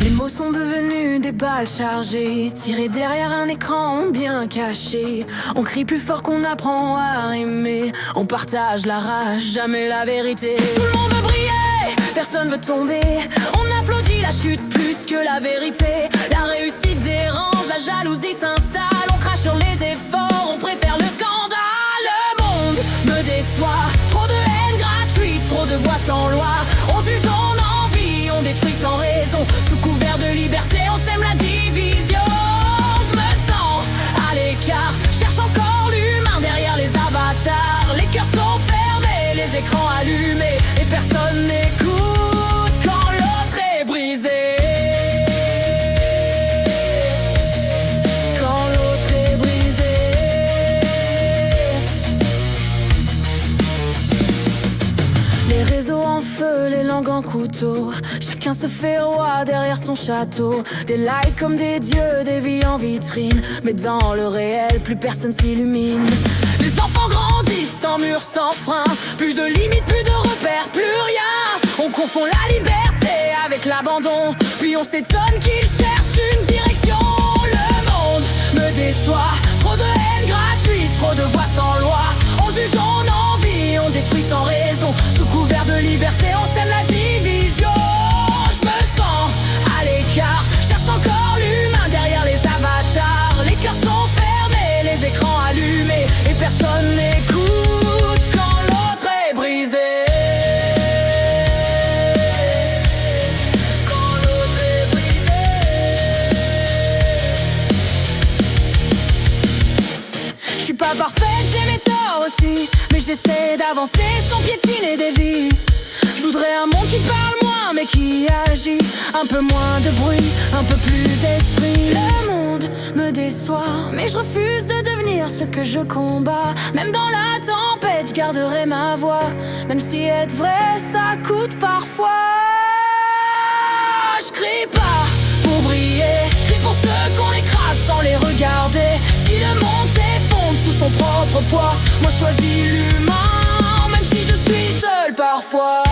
Les mots sont devenus des balles chargées, tirées derrière un écran bien caché. On crie plus fort qu'on apprend à aimer. On partage la rage, jamais la vérité. Tout le monde veut briller, personne veut tomber. On applaudit la chute plus que la vérité. La réussite dérange, la jalousie s'installe. On crache sur les efforts, on préfère le scandale. Le monde me déçoit, trop de haine gratuite, trop de voix sans loi. On juge, on envie, on détruit sans raison. Sous couvert de liberté, on sème la division. Je me sens à l'écart, cherche encore l'humain derrière les avatars. Les cœurs sont fermés, les écrans allumés, et personne n'écoute quand l'autre est brisé. Quand l'autre est brisé. Les réseaux en feu, les langues en couteau. Chacun se fait roi derrière son château. Des likes comme des dieux, des vies en vitrine. Mais dans le réel, plus personne s'illumine. Les enfants grandissent sans mur, sans frein. Plus de limites, plus de repères, plus rien. On confond la liberté avec l'abandon. Puis on s'étonne qu'ils cherchent une direction. Le monde me déçoit, trop de haine gratuite, trop de voix sans loi. On juge, on envie, on détruit sans raison. Sous couvert de liberté, on sème la division. Je me sens à l'écart, cherche encore l'humain derrière les avatars. Les cœurs sont fermés, les écrans allumés, et personne n'écoute quand l'autre est brisé. Quand l'autre est brisé. Je suis pas parfaite, j'ai mes torts aussi, mais j'essaie d'avancer sans piétiner des vies. Je voudrais un monde qui parle moins mais qui agit. Un peu moins de bruit, un peu plus d'esprit. Le monde me déçoit, mais je refuse de devenir ce que je combats. Même dans la tempête, je garderai ma voix. Même si être vrai, ça coûte parfois. Je crie pas pour briller, je crie pour ceux qu'on écrase sans les regarder. Si le monde s'effondre sous son propre poids, moi je choisis l'humain, même si je suis seul parfois.